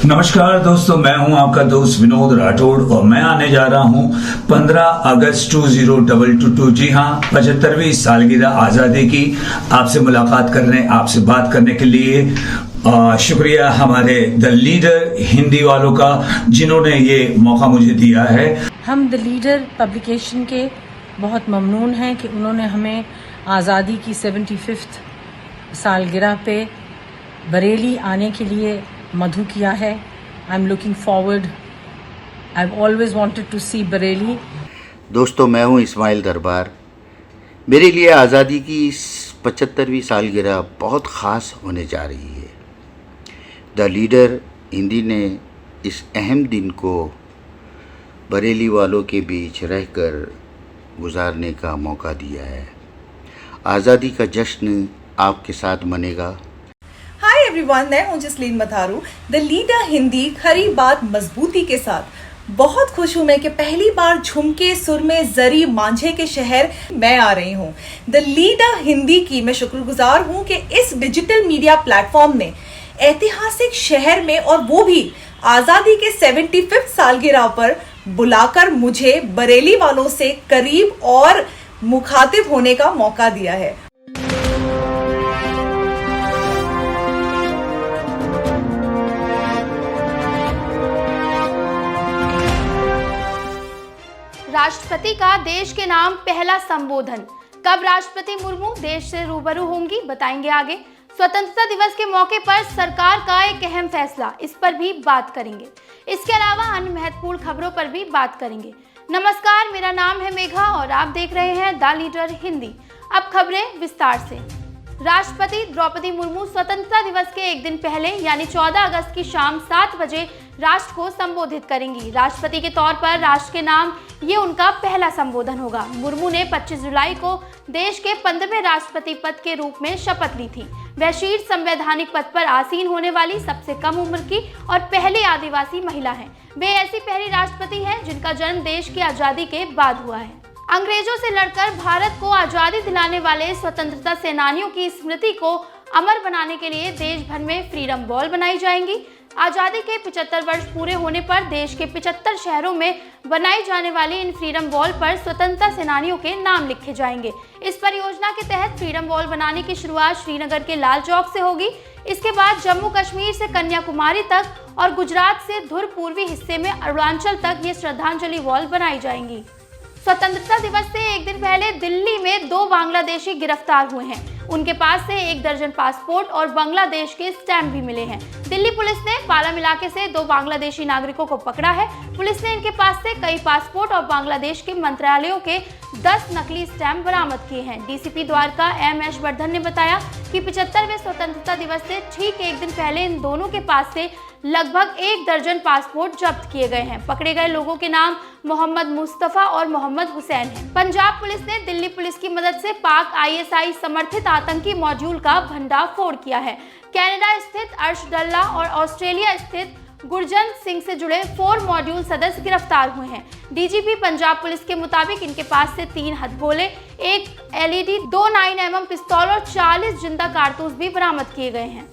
नमस्कार दोस्तों, मैं हूं आपका दोस्त विनोद राठौड़ और मैं आने जा रहा हूं 15 अगस्त 2022। जी हां, 75वीं सालगिरह आजादी की आपसे मुलाकात करने, आपसे बात करने के लिए शुक्रिया हमारे द लीडर हिंदी वालों का, जिन्होंने ये मौका मुझे दिया है। हम द लीडर पब्लिकेशन के बहुत ममनून हैं कि उन्होंने हमें आज़ादी की 75th सालगिरह पे बरेली आने के लिए मधु किया है। I am looking forward, I have always wanted to see Bareilly. दोस्तों, मैं हूं इस्माइल दरबार। मेरे लिए आज़ादी की 75वीं सालगिरह बहुत ख़ास होने जा रही है। द लीडर हिंदी ने इस अहम दिन को बरेली वालों के बीच रहकर गुजारने का मौका दिया है। आज़ादी का जश्न आपके साथ मनेगा। हाय एवरीवन, मैं हूं जसलीन मथारू। द लीडर हिंदी खरी बात मजबूती के साथ बहुत खुश हूं मैं कि पहली बार झुमके सुर में जरी मांझे के शहर मैं आ रही हूं। द लीडर हिंदी की मैं शुक्रगुजार हूं कि इस डिजिटल मीडिया प्लेटफॉर्म ने ऐतिहासिक शहर में, और वो भी आजादी के 75th सालगिरह पर, बुलाकर मुझे बरेली वालों से करीब और मुखातिब होने का मौका दिया है। राष्ट्रपति का देश के नाम पहला संबोधन। कब राष्ट्रपति मुर्मू देश से रूबरू होंगी, बताएंगे आगे। स्वतंत्रता दिवस के मौके पर सरकार का एक अहम फैसला, इस पर भी बात करेंगे। इसके अलावा अन्य महत्वपूर्ण खबरों पर भी बात करेंगे। नमस्कार, मेरा नाम है मेघा और आप देख रहे हैं द लीडर हिंदी। अब खबरें विस्तार से। राष्ट्रपति द्रौपदी मुर्मू स्वतंत्रता दिवस के एक दिन पहले यानी 14 अगस्त की शाम 7 बजे राष्ट्र को संबोधित करेंगी। राष्ट्रपति के तौर पर राष्ट्र के नाम ये उनका पहला संबोधन होगा। मुर्मू ने 25 जुलाई को देश के 15वें राष्ट्रपति पद के रूप में शपथ ली थी। वह शीर्ष संवैधानिक पद पर आसीन होने वाली सबसे कम उम्र की और पहली आदिवासी महिला हैं। वे ऐसी पहली राष्ट्रपति हैं जिनका जन्म देश की आजादी के बाद हुआ है। अंग्रेजों से लड़कर भारत को आजादी दिलाने वाले स्वतंत्रता सेनानियों की स्मृति को अमर बनाने के लिए देश भर में फ्रीडम वॉल बनाई जाएंगी। आजादी के 75 वर्ष पूरे होने पर देश के 75 शहरों में बनाई जाने वाली इन फ्रीडम वॉल पर स्वतंत्रता सेनानियों के नाम लिखे जाएंगे। इस परियोजना के तहत फ्रीडम वॉल बनाने की शुरुआत श्रीनगर के लाल चौक से होगी। इसके बाद जम्मू कश्मीर से कन्याकुमारी तक और गुजरात से धुर पूर्वी हिस्से में अरुणाचल तक ये श्रद्धांजलि वॉल बनाई जाएंगी। स्वतंत्रता दिवस से एक दिन पहले दिल्ली में 2 बांग्लादेशी गिरफ्तार हुए हैं। उनके पास से 1 दर्जन पासपोर्ट और बांग्लादेश के स्टैम्प भी मिले हैं। दिल्ली पुलिस ने पालम इलाके से 2 बांग्लादेशी नागरिकों को पकड़ा है। पुलिस ने इनके पास से कई पासपोर्ट और बांग्लादेश के मंत्रालयों के 10 नकली स्टैम्प बरामद किए हैं। डीसीपी द्वारका एम वर्धन ने बताया कि 75वें स्वतंत्रता दिवस से ठीक एक दिन पहले इन दोनों के पास से लगभग 1 दर्जन पासपोर्ट जब्त किए गए हैं। पकड़े गए लोगों के नाम मोहम्मद मुस्तफा और मोहम्मद हुसैन हैं। पंजाब पुलिस ने दिल्ली पुलिस की मदद से पाक ISI समर्थित आतंकी मॉड्यूल का भंडाफोड़ किया है। कनाडा स्थित अर्शडल्ला और ऑस्ट्रेलिया स्थित गुरजंत सिंह से जुड़े 4 मॉड्यूल सदस्य गिरफ्तार हुए हैं। डीजीपी पंजाब पुलिस के मुताबिक इनके पास से 3 हथगोले, 1 LED, 2 9mm पिस्तौल और 40 जिंदा कारतूस भी बरामद किए गए हैं।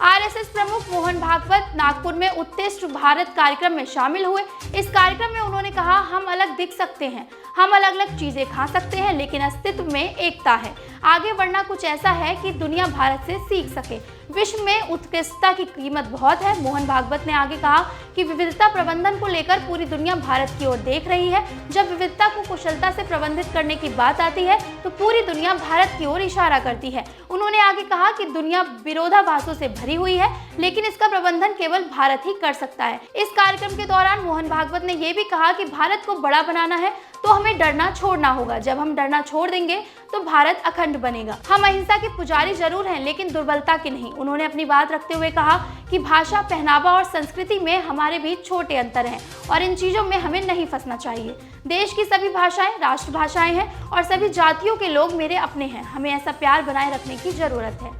RSS प्रमुख मोहन भागवत नागपुर में उत्कृष्ट भारत कार्यक्रम में शामिल हुए। इस कार्यक्रम में उन्होंने कहा, हम अलग दिख सकते हैं, हम अलग अलग चीजें खा सकते हैं, लेकिन अस्तित्व में एकता है। आगे बढ़ना कुछ ऐसा है कि दुनिया भारत से सीख सके। विश्व में उत्कृष्टता की कीमत बहुत है। मोहन भागवत ने आगे कहा कि विविधता प्रबंधन को लेकर पूरी दुनिया भारत की ओर देख रही है। जब विविधता को कुशलता से प्रबंधित करने की बात आती है तो पूरी दुनिया भारत की ओर इशारा करती है। उन्होंने आगे कहा कि दुनिया विरोधाभासों से भरी हुई है, लेकिन इसका प्रबंधन केवल भारत ही कर सकता है। इस कार्यक्रम के दौरान मोहन भागवत ने यह भी कहा कि भारत को बड़ा बनाना है तो हमें डरना छोड़ना होगा। जब हम डरना छोड़ देंगे तो भारत अखंड बनेगा। हम अहिंसा के पुजारी जरूर हैं, लेकिन दुर्बलता के नहीं। उन्होंने अपनी बात रखते हुए कहा कि भाषा, पहनावा और संस्कृति में हमारे बीच छोटे अंतर हैं और इन चीजों में हमें नहीं फंसना चाहिए। देश की सभी भाषाएं राष्ट्रभाषाएं हैं और सभी जातियों के लोग मेरे अपने हैं। हमें ऐसा प्यार बनाए रखने की जरूरत है।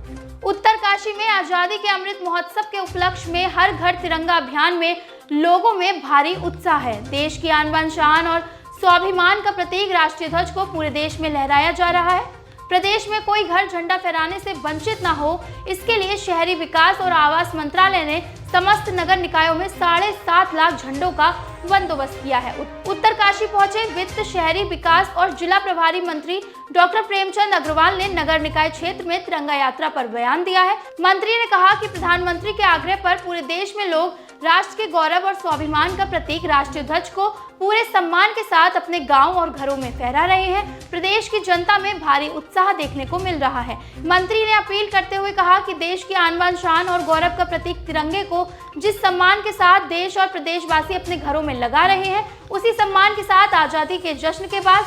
उत्तरकाशी में आजादी के अमृत महोत्सव के उपलक्ष्य में हर घर तिरंगा अभियान में लोगों में भारी उत्साह है। देश की आन बान शान और स्वाभिमान का प्रतीक राष्ट्रीय ध्वज को पूरे देश में लहराया जा रहा है। प्रदेश में कोई घर झंडा फहराने से वंचित न हो, इसके लिए शहरी विकास और आवास मंत्रालय ने समस्त नगर निकायों में 7.5 लाख झंडों का बंदोबस्त किया है। उत्तरकाशी पहुंचे वित्त, शहरी विकास और जिला प्रभारी मंत्री डॉक्टर प्रेमचंद अग्रवाल ने नगर निकाय क्षेत्र में तिरंगा यात्रा पर बयान दिया है। मंत्री ने कहा कि प्रधानमंत्री के आग्रह पर पूरे देश में लोग राष्ट्र के गौरव और स्वाभिमान का प्रतीक राष्ट्रीय ध्वज को पूरे सम्मान के साथ अपने गांव और घरों में फहरा रहे हैं। प्रदेश की जनता में भारी उत्साह देखने को मिल रहा है। मंत्री ने अपील करते हुए कहा कि देश की आन बान शान और गौरव का प्रतीक तिरंगे को जिस सम्मान के साथ देश और प्रदेशवासी अपने घरों में लगा रहे हैं, उसी सम्मान के साथ आजादी के जश्न के बाद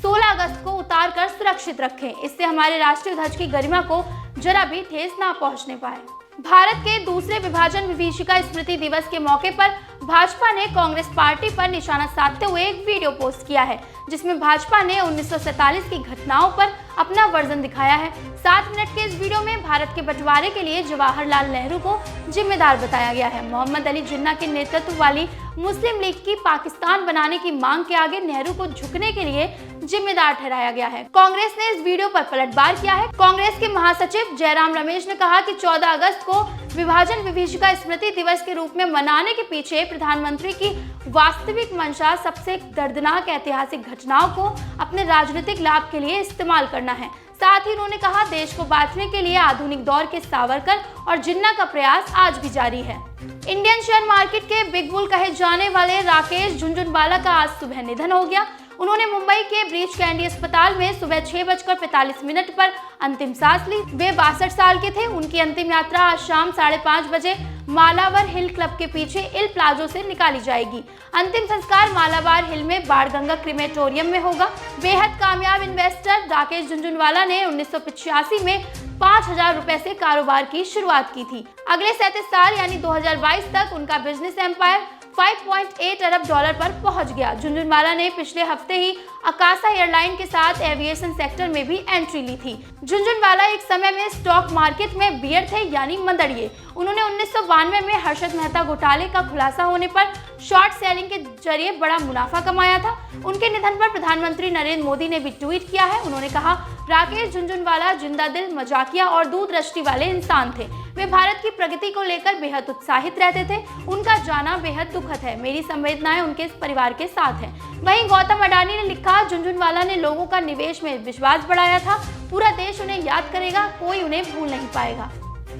16 अगस्त को उतार कर सुरक्षित रखें। इससे हमारे राष्ट्रीय ध्वज की गरिमा को जरा भी ठेस ना पहुंचने पाए। भारत के दूसरे विभाजन विभीषिका स्मृति दिवस के मौके पर भाजपा ने कांग्रेस पार्टी पर निशाना साधते हुए एक वीडियो पोस्ट किया है, जिसमें भाजपा ने 1947 की घटनाओं पर अपना वर्जन दिखाया है। 7 मिनट के इस वीडियो में भारत के बंटवारे के लिए जवाहरलाल नेहरू को जिम्मेदार बताया गया है। मोहम्मद अली जिन्ना के नेतृत्व वाली मुस्लिम लीग की पाकिस्तान बनाने की मांग के आगे नेहरू को झुकने के लिए जिम्मेदार ठहराया गया है। कांग्रेस ने इस वीडियो पर पलटवार किया है। कांग्रेस के महासचिव जयराम रमेश ने कहा कि 14 अगस्त को विभाजन विभीषिका स्मृति दिवस के रूप में मनाने के पीछे प्रधानमंत्री की वास्तविक मंशा सबसे दर्दनाक ऐतिहासिक घटनाओं को अपने राजनीतिक लाभ के लिए इस्तेमाल करना है। साथ ही उन्होंने कहा, देश को बांटने के लिए आधुनिक दौर के सावरकर और जिन्ना का प्रयास आज भी जारी है। इंडियन शेयर मार्केट के बिग बुल कहे जाने वाले राकेश झुनझुनवाला का आज सुबह निधन हो गया। उन्होंने मुंबई के ब्रीच कैंडी अस्पताल में सुबह 6:45 पर अंतिम सांस ली। वे 62 साल के थे। उनकी अंतिम यात्रा आज शाम 5:30 बजे मालावर हिल क्लब के पीछे इल प्लाजो से निकाली जाएगी। अंतिम संस्कार मालाबार हिल में बाणगंगा क्रिमेटोरियम में होगा। बेहद कामयाब इन्वेस्टर राकेश झुनझुनवाला ने 1985 में 5,000 रुपए से कारोबार की शुरुआत की थी। अगले 37 साल यानी 2022 तक उनका बिजनेस एम्पायर 5.8 अरब डॉलर पर पहुंच गया। झुनझुनवाला ने पिछले हफ्ते ही अकाशा एयरलाइन के साथ एविएशन सेक्टर में भी एंट्री ली थी। झुनझुनवाला एक समय में स्टॉक मार्केट में बियर थे यानी मदड़िए। उन्होंने 1992 में हर्षद मेहता घोटाले का खुलासा होने पर शॉर्ट सेलिंग के जरिए बड़ा मुनाफा कमाया था। उनके निधन पर प्रधानमंत्री नरेंद्र मोदी ने भी ट्वीट किया है। उन्होंने कहा, राकेश झुनझुनवाला जिंदा दिल, मजाकिया और दूरदृष्टि वाले इंसान थे। वे भारत की प्रगति को लेकर बेहद उत्साहित रहते थे। उनका जाना बेहद दुखद है। मेरी संवेदनाएं उनके परिवार के साथ हैं। वहीं गौतम अडानी ने लिखा, झुनझुनवाला ने लोगों का निवेश में विश्वास बढ़ाया था। पूरा देश उन्हें याद करेगा, कोई उन्हें भूल नहीं पाएगा।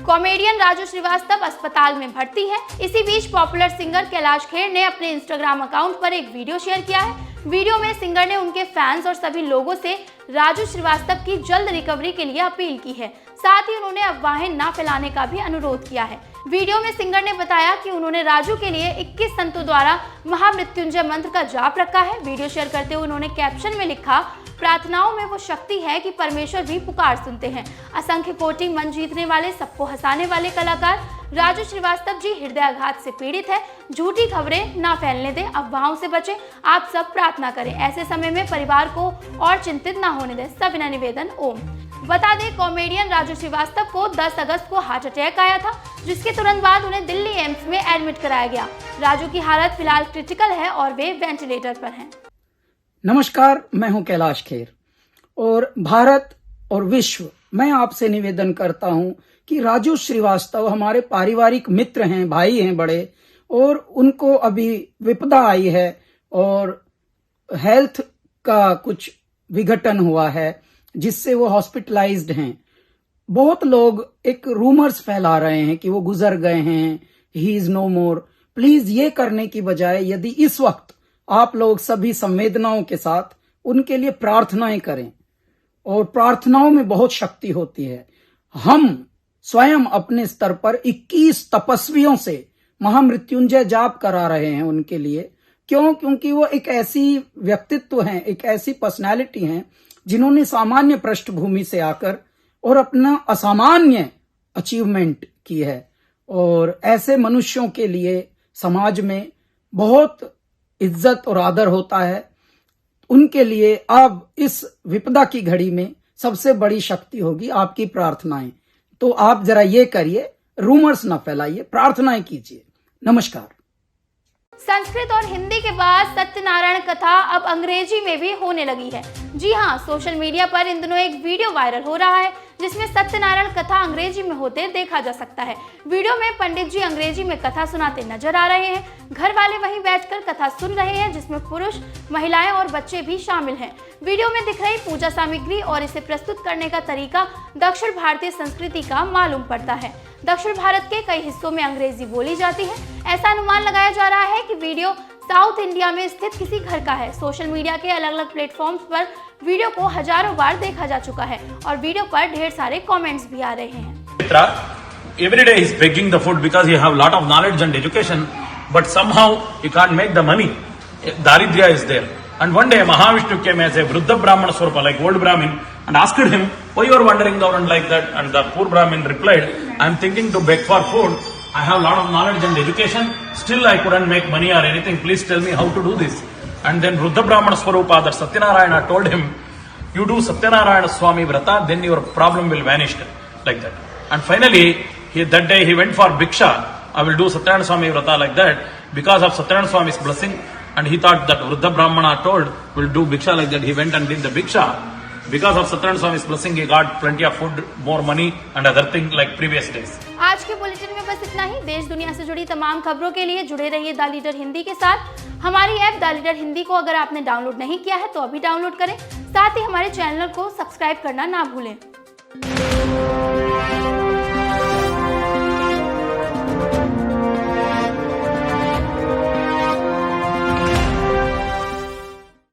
कॉमेडियन राजू श्रीवास्तव अस्पताल में भर्ती है। इसी बीच पॉपुलर सिंगर कैलाश खेर ने अपने इंस्टाग्राम अकाउंट पर एक वीडियो शेयर किया है। वीडियो में सिंगर ने उनके फैंस और सभी लोगों से राजू श्रीवास्तव की जल्द रिकवरी के लिए अपील की है। साथ ही उन्होंने अफवाहें न फैलाने का भी अनुरोध किया है। वीडियो में सिंगर ने बताया कि उन्होंने राजू के लिए 21 संतों द्वारा महामृत्युंजय मंत्र का जाप रखा है। वीडियो शेयर करते हुए उन्होंने कैप्शन में लिखा, प्रार्थनाओं में वो शक्ति है कि परमेश्वर भी पुकार सुनते हैं। असंख्य कोटि मन जीतने वाले, सबको हंसाने वाले कलाकार राजू श्रीवास्तव जी हृदयाघात से पीड़ित है। झूठी खबरें ना फैलने दें, अफवाहों से बचें। आप सब प्रार्थना करें। ऐसे समय में परिवार को और चिंतित ना होने दें। सविनय निवेदन, ओम। बता दें, कॉमेडियन राजू श्रीवास्तव को 10 अगस्त को हार्ट अटैक आया था, जिसके तुरंत बाद उन्हें दिल्ली एम्स में एडमिट कराया गया। राजू की हालत फिलहाल क्रिटिकल है और वे वेंटिलेटर पर हैं। नमस्कार, मैं हूं कैलाश खेर और भारत और विश्व, मैं आपसे निवेदन करता हूं कि राजू श्रीवास्तव हमारे पारिवारिक मित्र हैं, भाई हैं बड़े, और उनको अभी विपदा आई है और हेल्थ का कुछ विघटन हुआ है जिससे वो हॉस्पिटलाइज्ड हैं। बहुत लोग एक रूमर्स फैला रहे हैं कि वो गुजर गए हैं, he is no more. Please ये करने की बजाय यदि इस वक्त आप लोग सभी संवेदनाओं के साथ उनके लिए प्रार्थनाएं करें, और प्रार्थनाओं में बहुत शक्ति होती है। हम स्वयं अपने स्तर पर 21 तपस्वियों से महामृत्युंजय जाप करा रहे हैं उनके लिए। क्यों? क्योंकि वो एक ऐसी व्यक्तित्व हैं, एक ऐसी पर्सनालिटी हैं जिन्होंने सामान्य पृष्ठभूमि से आकर और अपना असामान्य अचीवमेंट की है, और ऐसे मनुष्यों के लिए समाज में बहुत इज्जत और आदर होता है। उनके लिए अब इस विपदा की घड़ी में सबसे बड़ी शक्ति होगी आपकी प्रार्थनाएं। तो आप जरा ये करिए, रूमर्स ना फैलाइए, प्रार्थनाएं कीजिए। नमस्कार। संस्कृत और हिंदी के बाद सत्यनारायण कथा अब अंग्रेजी में भी होने लगी है। जी हाँ, सोशल मीडिया पर इन दिनों एक वीडियो वायरल हो रहा है जिसमें सत्यनारायण कथा अंग्रेजी में होते देखा जा सकता है। वीडियो में पंडित जी अंग्रेजी में कथा सुनाते नजर आ रहे हैं। घर वाले वहीं बैठकर कथा सुन रहे हैं, जिसमें पुरुष, महिलाएं और बच्चे भी शामिल हैं। वीडियो में दिख रही पूजा सामग्री और इसे प्रस्तुत करने का तरीका दक्षिण भारतीय संस्कृति का मालूम पड़ता है। दक्षिण भारत के कई हिस्सों में अंग्रेजी बोली जाती है। ऐसा अनुमान लगाया जा रहा है कि वीडियो साउथ इंडिया में स्थित किसी घर का है। सोशल मीडिया के अलग अलग प्लेटफॉर्म्स पर वीडियो को हजारों बार देखा जा चुका है और वीडियो पर ढेर सारे कमेंट्स भी आ रहे हैं। Every day he's begging the food because he have lot of knowledge and education, but somehow he can't make the money. Daridrya is there. And one day Mahavishnu came as a Vruddha Brahmana Swarupa, like old Brahmin, and asked him, why you are wandering around like that? And the poor Brahmin replied, I am thinking to beg for food. I have lot of knowledge and education. Still I couldn't make money or anything. Please tell me how to do this. And then Vruddha Brahmana Swarupa, that Satyanarayana, told him, you do Satyanarayana Swami Vrata, then your problem will vanish, like that. And finally, that day he went for Bhiksha. I will do Satyanarayana Swami Vrata like that. Because of Satyanarayana Swami's blessing, and he thought that Vruddha Brahmana told, will do Bhiksha like that. He went and did the Bhiksha. Because of Satyanarayana Swami's blessing, he got plenty of food, more money and other things like previous days. आज के bulletin में बस इतना ही। देश दुनिया से जुड़ी तमाम खबरों के लिए जुड़े रहिए द लीडर हिंदी के साथ। हमारी ऐप द लीडर हिंदी को अगर आपने डाउनलोड नहीं किया है तो अभी डाउनलोड करें। साथ ही हमारे चैनल को सब्सक्राइब करना ना भूलें।